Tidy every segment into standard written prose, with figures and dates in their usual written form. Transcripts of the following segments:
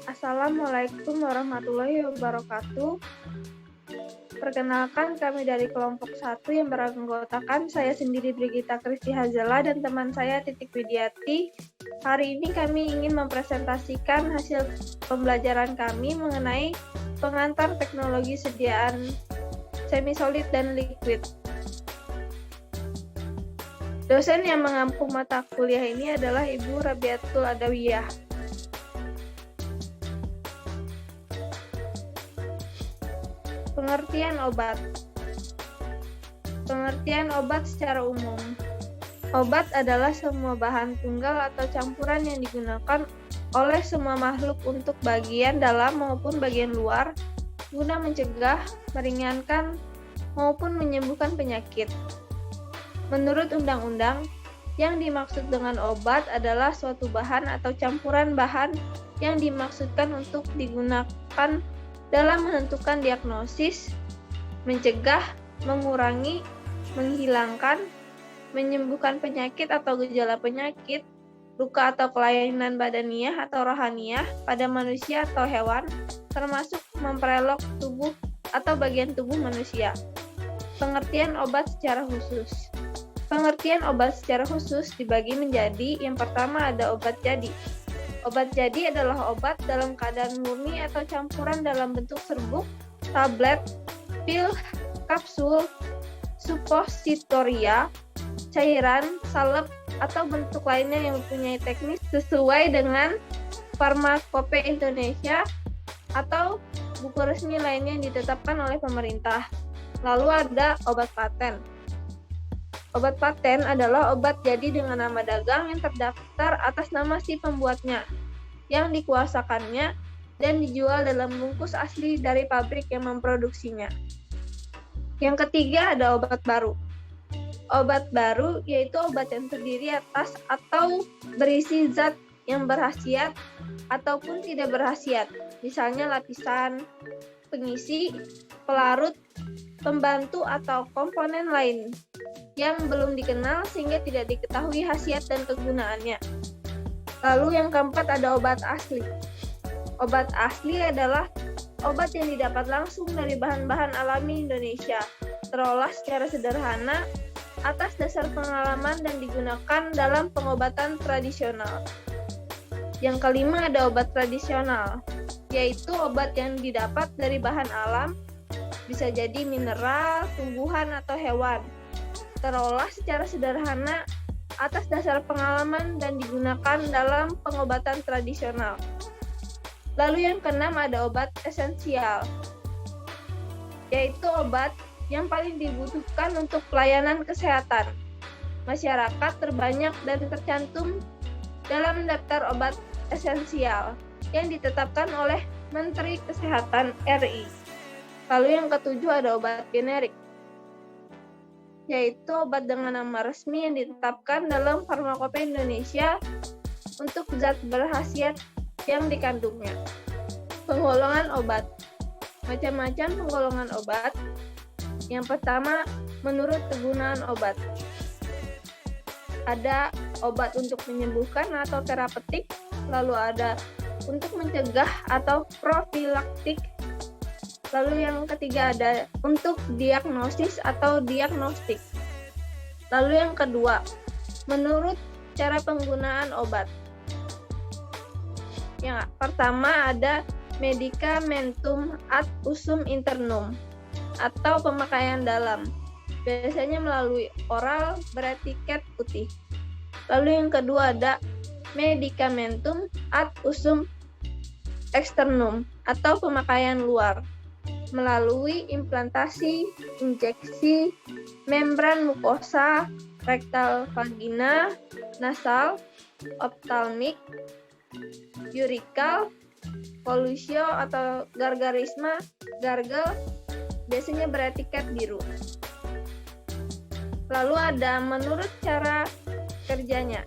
Assalamualaikum warahmatullahi wabarakatuh. Perkenalkan, kami dari kelompok 1 yang beranggotakan saya sendiri Brigita Kristi Hazela dan teman saya Titik Widiati. Hari ini kami ingin mempresentasikan hasil pembelajaran kami mengenai pengantar teknologi sediaan semi-solid dan liquid. Dosen yang mengampu mata kuliah ini adalah Ibu Rabiatul Adawiyah. Pengertian obat. Pengertian obat secara umum. Obat adalah semua bahan tunggal atau campuran yang digunakan oleh semua makhluk untuk bagian dalam maupun bagian luar guna mencegah, meringankan, maupun menyembuhkan penyakit. Menurut undang-undang, yang dimaksud dengan obat adalah suatu bahan atau campuran bahan yang dimaksudkan untuk digunakan dalam menentukan diagnosis, mencegah, mengurangi, menghilangkan, menyembuhkan penyakit atau gejala penyakit, luka atau kelainan badaniah atau rohaniah pada manusia atau hewan, termasuk memperelok tubuh atau bagian tubuh manusia. Pengertian obat secara khusus. Pengertian obat secara khusus dibagi menjadi, yang pertama ada obat jadi. Obat jadi adalah obat dalam keadaan murni atau campuran dalam bentuk serbuk, tablet, pil, kapsul, suppositoria, cairan, salep, atau bentuk lainnya yang mempunyai teknis sesuai dengan Farmakope Indonesia atau buku resmi lainnya yang ditetapkan oleh pemerintah. Lalu ada obat paten. Obat paten adalah obat jadi dengan nama dagang yang terdaftar atas nama si pembuatnya, yang dikuasakannya dan dijual dalam bungkus asli dari pabrik yang memproduksinya. Yang ketiga ada obat baru. Obat baru yaitu obat yang terdiri atas atau berisi zat yang berkhasiat ataupun tidak berkhasiat, misalnya lapisan, pengisi, pelarut, pembantu atau komponen lain yang belum dikenal sehingga tidak diketahui khasiat dan kegunaannya. Lalu yang keempat ada obat asli. Obat asli adalah obat yang didapat langsung dari bahan-bahan alami Indonesia, terolah secara sederhana atas dasar pengalaman dan digunakan dalam pengobatan tradisional. Yang kelima ada obat tradisional, yaitu obat yang didapat dari bahan alam, bisa jadi mineral, tumbuhan, atau hewan, terolah secara sederhana atas dasar pengalaman dan digunakan dalam pengobatan tradisional. Lalu yang keenam ada obat esensial, yaitu obat yang paling dibutuhkan untuk pelayanan kesehatan masyarakat terbanyak dan tercantum dalam daftar obat esensial yang ditetapkan oleh Menteri Kesehatan RI. Lalu yang ketujuh ada obat generik, yaitu obat dengan nama resmi yang ditetapkan dalam Farmakope Indonesia untuk zat berkhasiat yang dikandungnya. Penggolongan obat. Macam-macam penggolongan obat. Yang pertama, menurut kegunaan obat. Ada obat untuk menyembuhkan atau terapeutik, lalu ada untuk mencegah atau profilaktik. Lalu yang ketiga ada untuk diagnosis atau diagnostik. Lalu yang kedua, menurut cara penggunaan obat. Yang pertama ada medicamentum ad usum internum atau pemakaian dalam. Biasanya melalui oral beretiket putih. Lalu yang kedua ada medicamentum ad usum externum atau pemakaian luar, melalui implantasi, injeksi, membran mukosa, rektal vagina, nasal, optalmik, urikal, polusio atau gargarisma, gargel, biasanya beretiket biru. Lalu ada menurut cara kerjanya.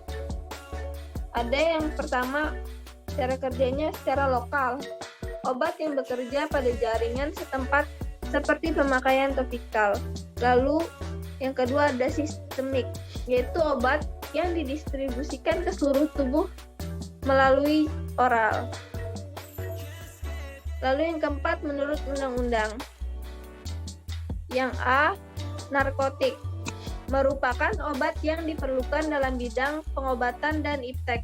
Ada yang pertama, cara kerjanya secara lokal. Obat yang bekerja pada jaringan setempat seperti pemakaian topikal. Lalu yang kedua ada sistemik, yaitu obat yang didistribusikan ke seluruh tubuh melalui oral. Lalu yang keempat, menurut undang-undang. Yang A, narkotik merupakan obat yang diperlukan dalam bidang pengobatan dan iptek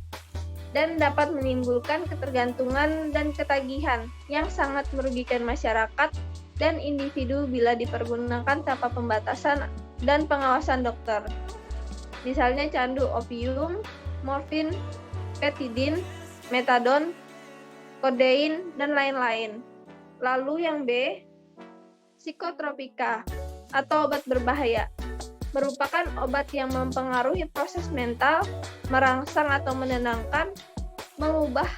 dan dapat menimbulkan ketergantungan dan ketagihan yang sangat merugikan masyarakat dan individu bila dipergunakan tanpa pembatasan dan pengawasan dokter. Misalnya candu opium, morfin, petidin, metadon, kodein, dan lain-lain. Lalu yang B, psikotropika atau obat berbahaya merupakan obat yang mempengaruhi proses mental, merangsang atau menenangkan, mengubah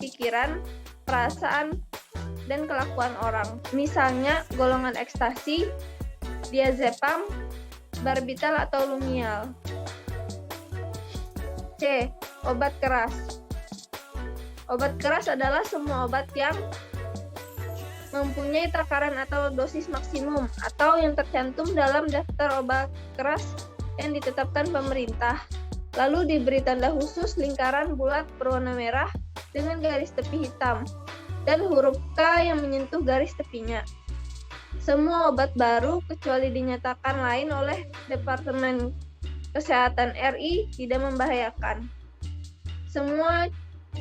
pikiran, perasaan, dan kelakuan orang. Misalnya golongan ekstasi, diazepam, barbital atau lumial. C. Obat keras. Obat keras adalah semua obat yang mempunyai takaran atau dosis maksimum atau yang tercantum dalam daftar obat keras yang ditetapkan pemerintah, lalu diberi tanda khusus lingkaran bulat berwarna merah dengan garis tepi hitam dan huruf K yang menyentuh garis tepinya. Semua obat baru kecuali dinyatakan lain oleh Departemen Kesehatan RI tidak membahayakan. Semua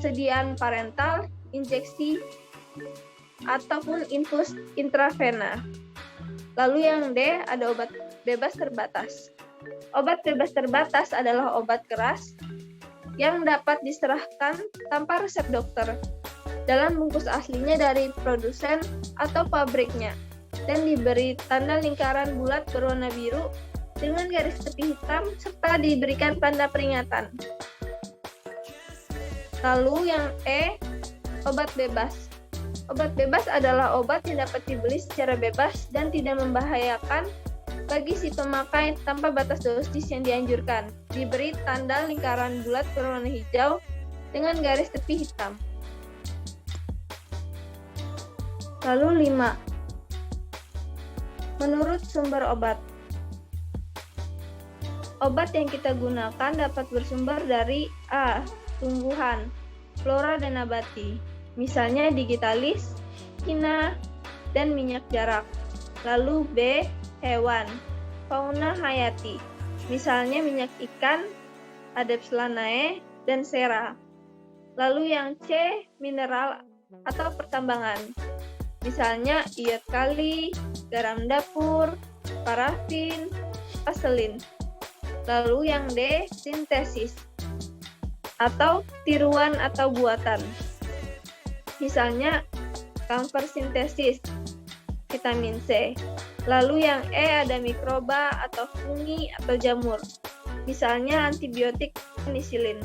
sediaan parental, injeksi, ataupun infus intravena. Lalu yang D, ada obat bebas terbatas. Obat bebas terbatas adalah obat keras yang dapat diserahkan tanpa resep dokter dalam bungkus aslinya dari produsen atau pabriknya dan diberi tanda lingkaran bulat berwarna biru dengan garis tepi hitam serta diberikan tanda peringatan. Lalu yang E, obat bebas. Obat bebas adalah obat yang dapat dibeli secara bebas dan tidak membahayakan bagi si pemakai tanpa batas dosis yang dianjurkan. Diberi tanda lingkaran bulat berwarna hijau dengan garis tepi hitam. Lalu 5. Menurut sumber obat. Obat yang kita gunakan dapat bersumber dari A. Tumbuhan, flora dan nabati. Misalnya digitalis, kina, dan minyak jarak. Lalu B, hewan, fauna hayati. Misalnya minyak ikan, Adepslanae, dan sera. Lalu yang C, mineral atau pertambangan. Misalnya iot kali, garam dapur, parafin, vaselin. Lalu yang D, sintesis atau tiruan atau buatan. Misalnya kamfer sintesis, vitamin C. Lalu yang E ada mikroba atau fungi atau jamur. Misalnya antibiotik penisilin.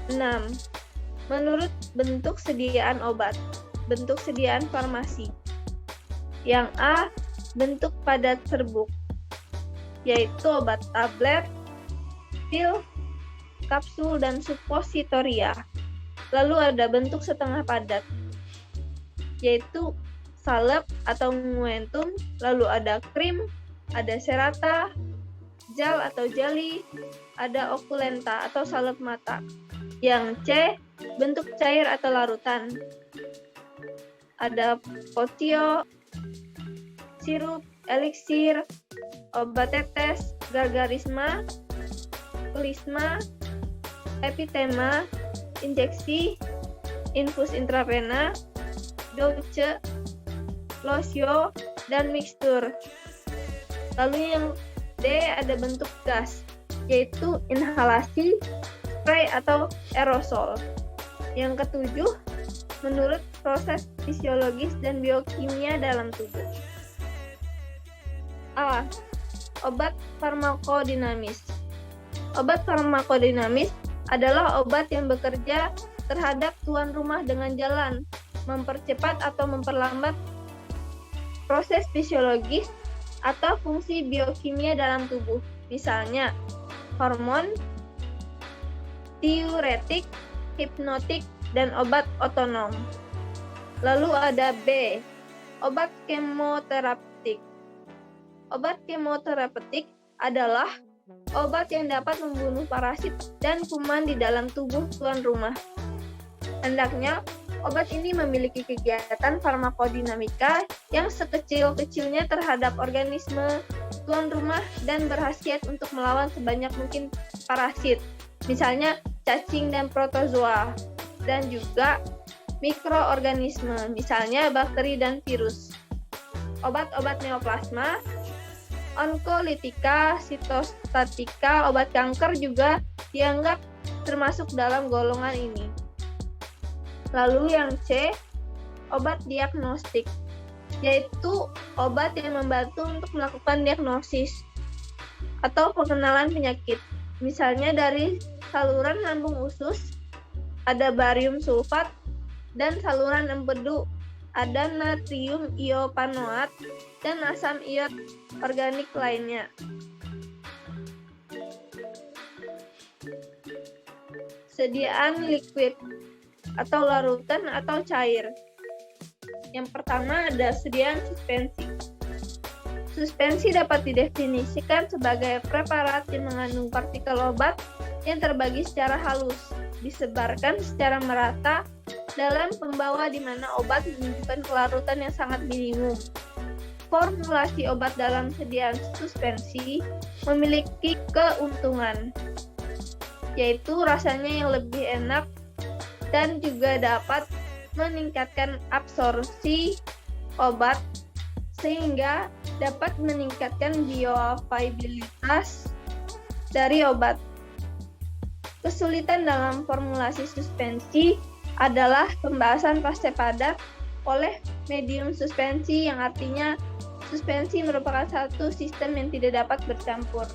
6. Menurut bentuk sediaan obat, bentuk sediaan farmasi. Yang A, bentuk padat serbuk, yaitu obat tablet, pil, kapsul, dan suppositoria. Lalu ada bentuk setengah padat, yaitu salep atau momentum, lalu ada krim, ada serata, gel atau jeli, ada okulenta atau salep mata. Yang C, bentuk cair atau larutan. Ada potio, sirup, eliksir, obat tetes, gargarisma, plasma, epitema, injeksi, infus intravena, douche, losio, dan mixtur. Lalu yang D ada bentuk gas, yaitu inhalasi, spray atau aerosol. Yang ketujuh, menurut proses fisiologis dan biokimia dalam tubuh. A. Obat farmakodinamis. Obat farmakodinamis adalah obat yang bekerja terhadap tuan rumah dengan jalan mempercepat atau memperlambat proses fisiologis atau fungsi biokimia dalam tubuh. Misalnya, hormon, diuretik, hipnotik, dan obat otonom. Lalu ada B. Obat kemoterapeutik. Obat kemoterapeutik adalah obat yang dapat membunuh parasit dan kuman di dalam tubuh tuan rumah. Hendaknya obat ini memiliki kegiatan farmakodinamika yang sekecil-kecilnya terhadap organisme tuan rumah dan berkhasiat untuk melawan sebanyak mungkin parasit, misalnya cacing dan protozoa, dan juga mikroorganisme, misalnya bakteri dan virus. Obat-obat neoplasma, onkolitika, sitostatika, obat kanker juga dianggap termasuk dalam golongan ini. Lalu yang C, obat diagnostik, yaitu obat yang membantu untuk melakukan diagnosis atau pengenalan penyakit. Misalnya dari saluran lambung usus, ada barium sulfat, dan saluran empedu, ada natrium iopanoat, dan asam iot organik lainnya. Sediaan liquid atau larutan atau cair. Yang pertama ada sediaan suspensi. Suspensi dapat didefinisikan sebagai preparat yang mengandung partikel obat yang terbagi secara halus, disebarkan secara merata dalam pembawa di mana obat menunjukkan kelarutan yang sangat minimum. Formulasi obat dalam sediaan suspensi memiliki keuntungan, yaitu rasanya yang lebih enak dan juga dapat meningkatkan absorpsi obat sehingga dapat meningkatkan bioavailabilitas dari obat. Kesulitan dalam formulasi suspensi adalah pembahasan fase padat oleh medium suspensi, yang artinya suspensi merupakan satu sistem yang tidak dapat bercampur.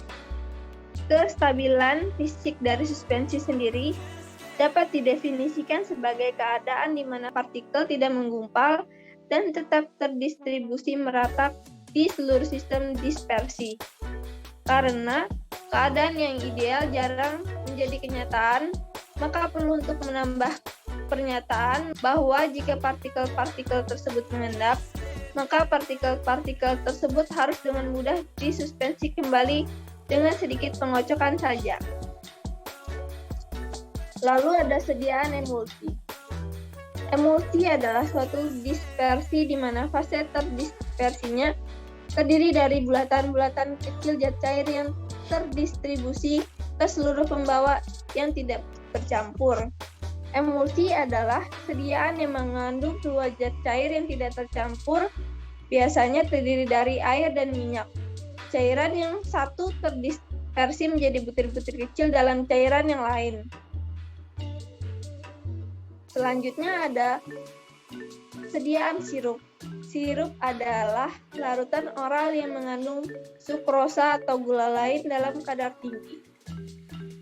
Kestabilan fisik dari suspensi sendiri dapat didefinisikan sebagai keadaan di mana partikel tidak menggumpal dan tetap terdistribusi merata di seluruh sistem dispersi. Karena keadaan yang ideal jarang menjadi kenyataan, maka perlu untuk menambah pernyataan bahwa jika partikel-partikel tersebut mengendap, maka partikel-partikel tersebut harus dengan mudah disuspensi kembali dengan sedikit pengocokan saja. Lalu ada sediaan emulsi. Emulsi adalah suatu dispersi di mana fase terdispersinya terdiri dari bulatan-bulatan kecil zat cair yang terdistribusi ke seluruh pembawa yang tidak bercampur. Emulsi adalah sediaan yang mengandung dua zat cair yang tidak tercampur, biasanya terdiri dari air dan minyak. Cairan yang satu terdispersi menjadi butir-butir kecil dalam cairan yang lain. Selanjutnya ada sediaan sirup. Sirup adalah larutan oral yang mengandung sukrosa atau gula lain dalam kadar tinggi.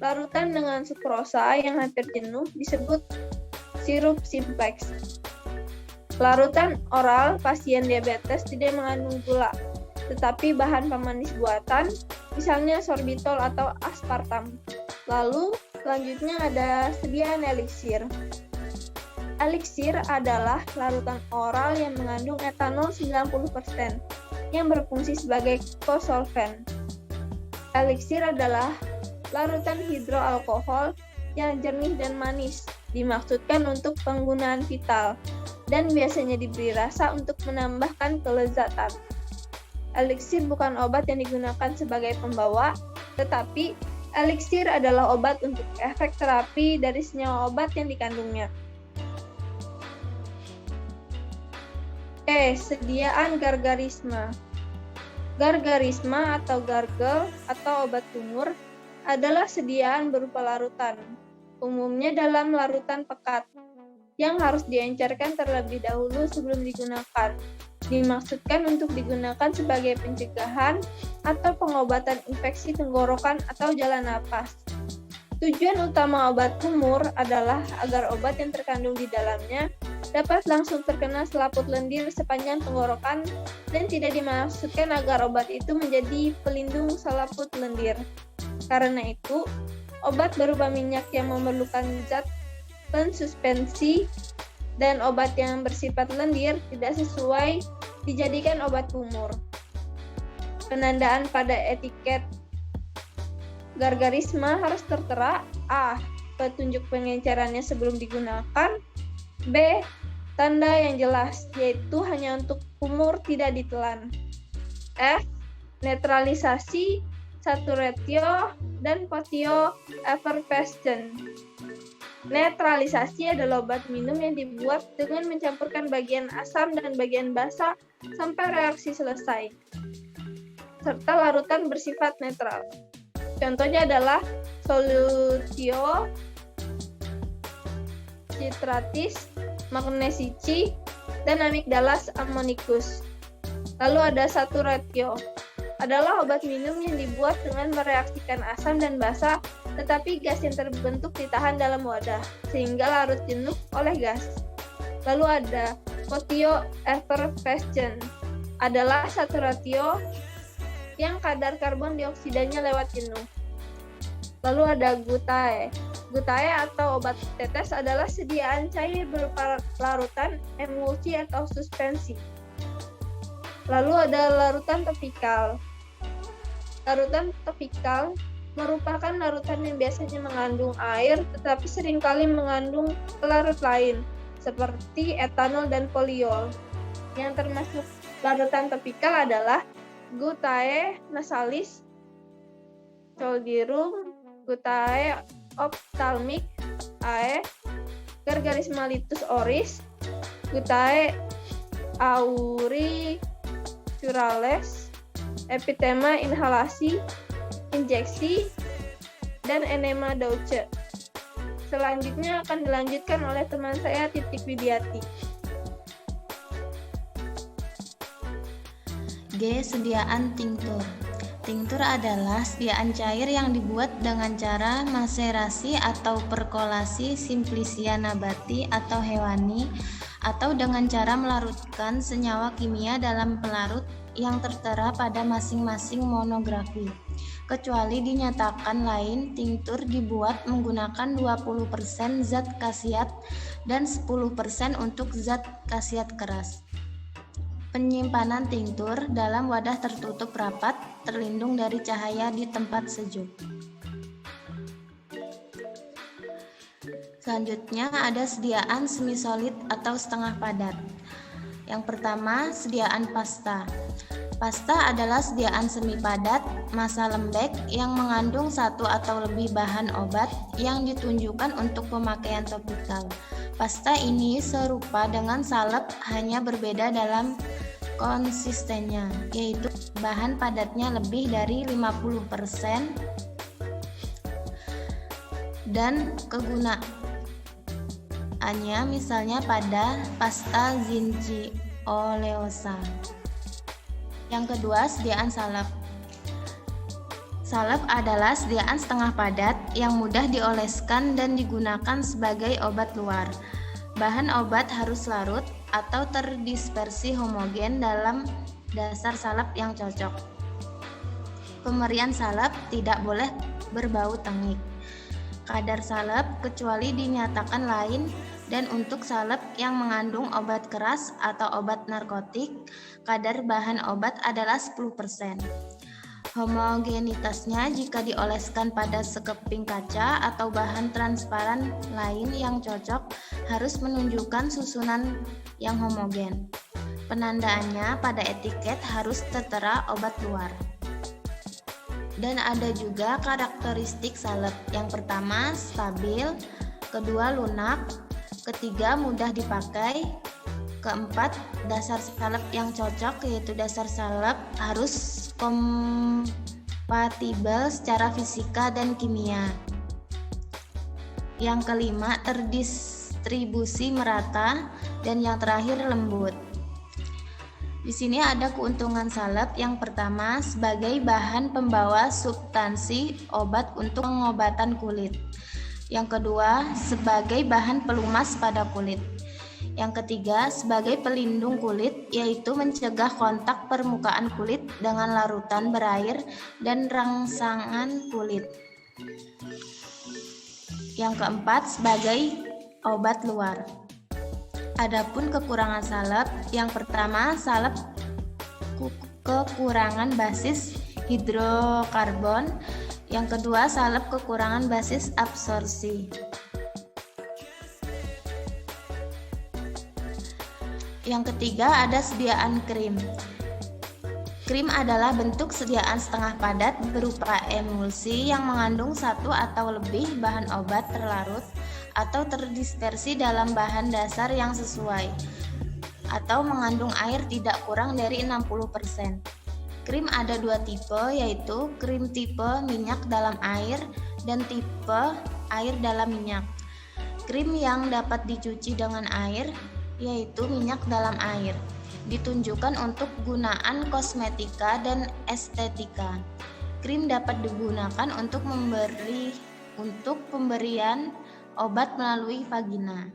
Larutan dengan sukrosa yang hampir jenuh disebut sirup simplex. Larutan oral pasien diabetes tidak mengandung gula, tetapi bahan pemanis buatan, misalnya sorbitol atau aspartam. Lalu selanjutnya ada sediaan eliksir. Eliksir adalah larutan oral yang mengandung etanol 90% yang berfungsi sebagai kosolven. Eliksir adalah larutan hidroalkohol yang jernih dan manis, dimaksudkan untuk penggunaan vital, dan biasanya diberi rasa untuk menambahkan kelezatan. Eliksir bukan obat yang digunakan sebagai pembawa, tetapi eliksir adalah obat untuk efek terapi dari senyawa obat yang dikandungnya. Sediaan gargarisme. Gargarisme atau gargle atau obat kumur adalah sediaan berupa larutan, umumnya dalam larutan pekat, yang harus diencerkan terlebih dahulu sebelum digunakan. Dimaksudkan untuk digunakan sebagai pencegahan atau pengobatan infeksi tenggorokan atau jalan napas. Tujuan utama obat kumur adalah agar obat yang terkandung di dalamnya dapat langsung terkena selaput lendir sepanjang tenggorokan, dan tidak dimaksudkan agar obat itu menjadi pelindung selaput lendir. Karena itu, obat berupa minyak yang memerlukan zat pensuspensi dan obat yang bersifat lendir tidak sesuai dijadikan obat kumur. Penandaan pada etiket Gargarisma harus tertera: A. Petunjuk pengencerannya sebelum digunakan. B. Tanda yang jelas, yaitu hanya untuk kumur tidak ditelan. F. Netralisasi, saturatio, dan potio effervescent. Netralisasi adalah obat minum yang dibuat dengan mencampurkan bagian asam dan bagian basa sampai reaksi selesai, serta larutan bersifat netral. Contohnya adalah solutio, citratis, magnesici, dan amigdalas ammonicus. Lalu ada saturatio, adalah obat minum yang dibuat dengan mereaksikan asam dan basa, tetapi gas yang terbentuk ditahan dalam wadah, sehingga larut jenuh oleh gas. Lalu ada potio effervescent, adalah saturatio yang kadar karbon dioksidanya lewat jenuh. Lalu ada gutae. Gutae atau obat tetes adalah sediaan cair berupa larutan, emulsi, atau suspensi. Lalu ada larutan topikal. Larutan topikal merupakan larutan yang biasanya mengandung air, tetapi seringkali mengandung pelarut lain, seperti etanol dan poliol. Yang termasuk larutan topikal adalah gutae nasalis, choldirum, gutae ophthalmic, AE, Gargarisma litus oris, gutae auricularis, epitema inhalasi, injeksi, dan enema Dauche. Selanjutnya akan dilanjutkan oleh teman saya Titik Widiati. G. Sediaan tinktur. Tinktur adalah sediaan cair yang dibuat dengan cara maserasi atau perkolasi simplicia nabati atau hewani, atau dengan cara melarutkan senyawa kimia dalam pelarut yang tertera pada masing-masing monografi. Kecuali dinyatakan lain, tinktur dibuat menggunakan 20% zat khasiat dan 10% untuk zat khasiat keras. Penyimpanan tinktur dalam wadah tertutup rapat, terlindung dari cahaya di tempat sejuk. Selanjutnya ada sediaan semi-solid atau setengah padat. Yang pertama, sediaan pasta. Pasta adalah sediaan semi padat, massa lembek yang mengandung satu atau lebih bahan obat yang ditunjukkan untuk pemakaian topikal. Pasta ini serupa dengan salep, hanya berbeda dalam konsistennya, yaitu bahan padatnya lebih dari 50% dan kegunaannya misalnya pada pasta zinci oleosa. Yang kedua, sediaan salep. Salep adalah sediaan setengah padat yang mudah dioleskan dan digunakan sebagai obat luar. Bahan obat harus larut atau terdispersi homogen dalam dasar salep yang cocok. Pemberian salep tidak boleh berbau tengik. Kadar salep kecuali dinyatakan lain, dan untuk salep yang mengandung obat keras atau obat narkotik, kadar bahan obat adalah 10%. Homogenitasnya jika dioleskan pada sekeping kaca atau bahan transparan lain yang cocok harus menunjukkan susunan yang homogen. Penandaannya pada etiket harus tertera obat luar. Dan ada juga karakteristik salep. Yang pertama, stabil, kedua, lunak, ketiga, mudah dipakai, keempat, dasar salep yang cocok, yaitu dasar salep harus kompatibel secara fisika dan kimia. Yang kelima, terdistribusi merata, dan yang terakhir, lembut. Di sini ada keuntungan salep. Yang pertama, sebagai bahan pembawa substansi obat untuk pengobatan kulit. Yang kedua, sebagai bahan pelumas pada kulit. Yang ketiga, sebagai pelindung kulit, yaitu mencegah kontak permukaan kulit dengan larutan berair dan rangsangan kulit. Yang keempat, sebagai obat luar. Adapun kekurangan salep, yang pertama, salep kekurangan basis hidrokarbon. Yang kedua, salep kekurangan basis absorpsi. Yang ketiga, ada sediaan krim. Krim adalah bentuk sediaan setengah padat berupa emulsi yang mengandung satu atau lebih bahan obat terlarut atau terdispersi dalam bahan dasar yang sesuai, atau mengandung air tidak kurang dari 60%. Krim ada dua tipe, yaitu krim tipe minyak dalam air dan tipe air dalam minyak. Krim yang dapat dicuci dengan air, yaitu minyak dalam air, ditunjukkan untuk gunaan kosmetika dan estetika. Krim dapat digunakan untuk pemberian obat melalui vagina.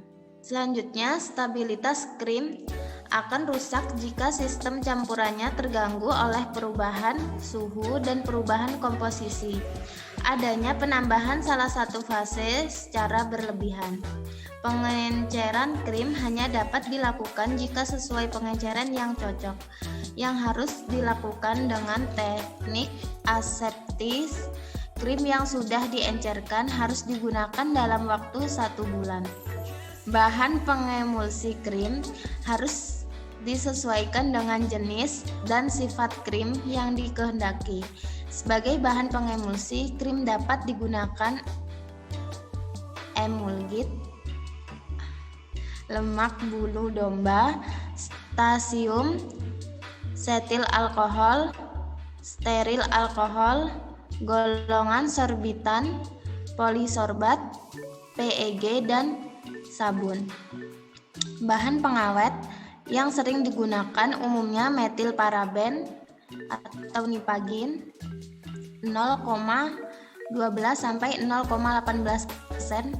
Selanjutnya, stabilitas krim akan rusak jika sistem campurannya terganggu oleh perubahan suhu dan perubahan komposisi. Adanya penambahan salah satu fase secara berlebihan. Pengenceran krim hanya dapat dilakukan jika sesuai pengenceran yang cocok, yang harus dilakukan dengan teknik aseptis. Krim yang sudah diencerkan harus digunakan dalam waktu 1 bulan. Bahan pengemulsi krim harus disesuaikan dengan jenis dan sifat krim yang dikehendaki. Sebagai bahan pengemulsi, krim dapat digunakan emulgit, lemak bulu domba, stasium, setil alkohol, steril alkohol, golongan sorbitan, polisorbat, PEG, dan sabun. Bahan pengawet yang sering digunakan umumnya metil paraben atau nipagin 0,12 sampai 0,18%,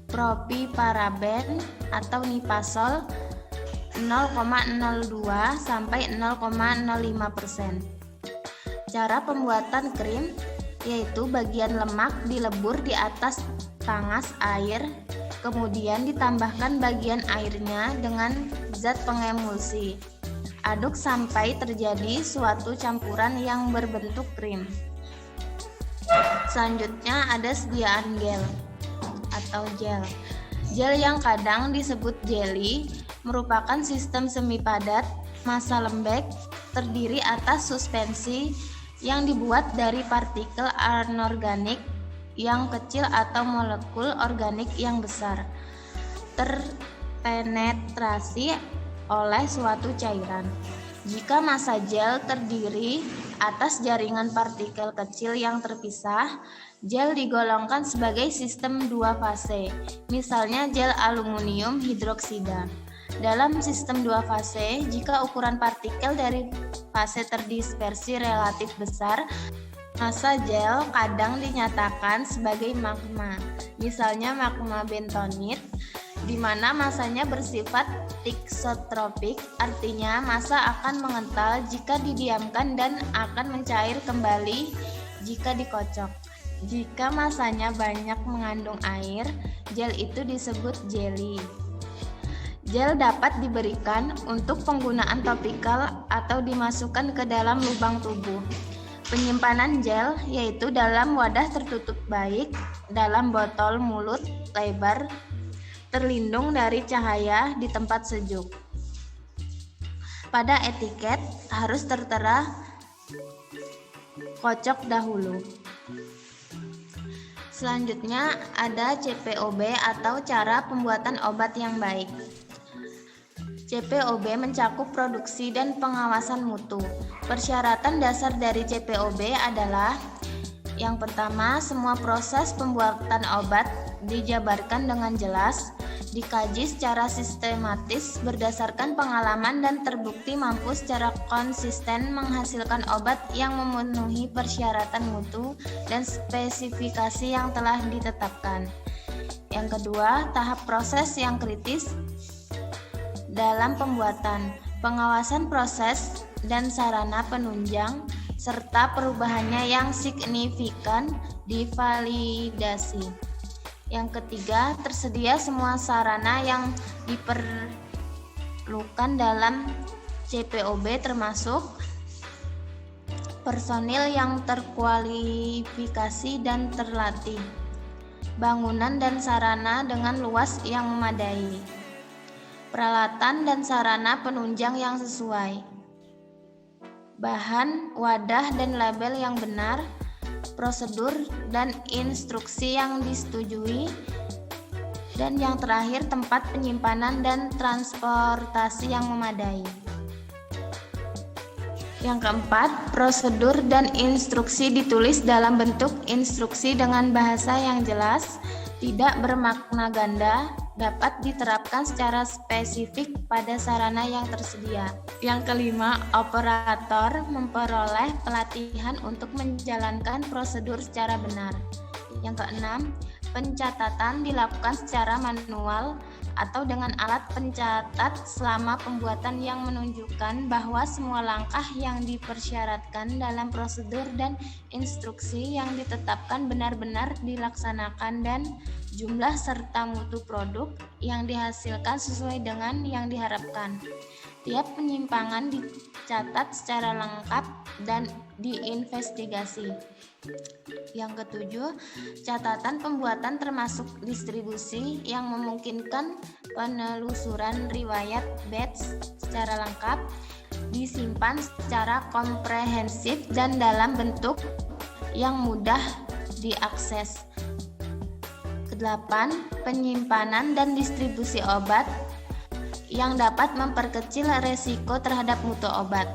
propiparaben atau nipasol 0,02 sampai 0,05%. Cara pembuatan krim yaitu bagian lemak dilebur di atas tangas air, kemudian ditambahkan bagian airnya dengan zat pengemulsi. Aduk sampai terjadi suatu campuran yang berbentuk krim. Selanjutnya ada sediaan gel atau gel. Gel yang kadang disebut jelly merupakan sistem semi padat massa lembek terdiri atas suspensi yang dibuat dari partikel anorganik yang kecil atau molekul organik yang besar terpenetrasi oleh suatu cairan. Jika massa gel terdiri atas jaringan partikel kecil yang terpisah, gel digolongkan sebagai sistem 2 fase, misalnya gel aluminium hidroksida. Dalam sistem 2 fase, jika ukuran partikel dari fase terdispersi relatif besar, massa gel kadang dinyatakan sebagai magma, misalnya magma bentonit, di mana massanya bersifat thixotropik, artinya massa akan mengental jika didiamkan dan akan mencair kembali jika dikocok. Jika massanya banyak mengandung air, gel itu disebut jelly. Gel dapat diberikan untuk penggunaan topikal atau dimasukkan ke dalam lubang tubuh. Penyimpanan gel yaitu dalam wadah tertutup baik, dalam botol mulut lebar, terlindung dari cahaya di tempat sejuk. Pada etiket harus tertera kocok dahulu. Selanjutnya ada CPOB atau cara pembuatan obat yang baik. CPOB mencakup produksi dan pengawasan mutu. Persyaratan dasar dari CPOB adalah: yang pertama, semua proses pembuatan obat dijabarkan dengan jelas, dikaji secara sistematis berdasarkan pengalaman dan terbukti mampu secara konsisten menghasilkan obat yang memenuhi persyaratan mutu dan spesifikasi yang telah ditetapkan. Yang kedua, tahap proses yang kritis dalam pembuatan, pengawasan proses dan sarana penunjang, serta perubahannya yang signifikan divalidasi. Yang ketiga, tersedia semua sarana yang diperlukan dalam CPOB termasuk personil yang terkualifikasi dan terlatih, bangunan dan sarana dengan luas yang memadai, peralatan dan sarana penunjang yang sesuai, bahan, wadah, dan label yang benar, prosedur dan instruksi yang disetujui, dan yang terakhir tempat penyimpanan dan transportasi yang memadai. Yang keempat, prosedur dan instruksi ditulis dalam bentuk instruksi dengan bahasa yang jelas, tidak bermakna ganda, dapat diterapkan secara spesifik pada sarana yang tersedia. Yang kelima, operator memperoleh pelatihan untuk menjalankan prosedur secara benar. Yang keenam, pencatatan dilakukan secara manual atau dengan alat pencatat selama pembuatan yang menunjukkan bahwa semua langkah yang dipersyaratkan dalam prosedur dan instruksi yang ditetapkan benar-benar dilaksanakan dan jumlah serta mutu produk yang dihasilkan sesuai dengan yang diharapkan. Tiap penyimpangan dicatat secara lengkap dan diinvestigasi. Yang ketujuh, catatan pembuatan termasuk distribusi yang memungkinkan penelusuran riwayat batch secara lengkap, disimpan secara komprehensif dan dalam bentuk yang mudah diakses. Kedelapan, penyimpanan dan distribusi obat yang dapat memperkecil resiko terhadap mutu obat.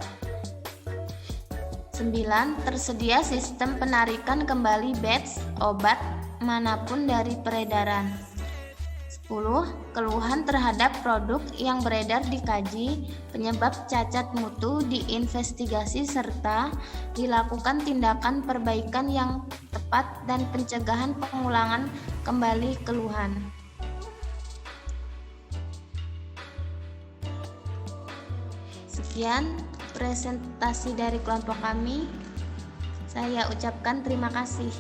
9. Tersedia sistem penarikan kembali batch obat manapun dari peredaran. 10. Keluhan terhadap produk yang beredar dikaji, penyebab cacat mutu diinvestigasi serta dilakukan tindakan perbaikan yang tepat dan pencegahan pengulangan kembali keluhan. Sekian presentasi dari kelompok kami. Saya ucapkan terima kasih.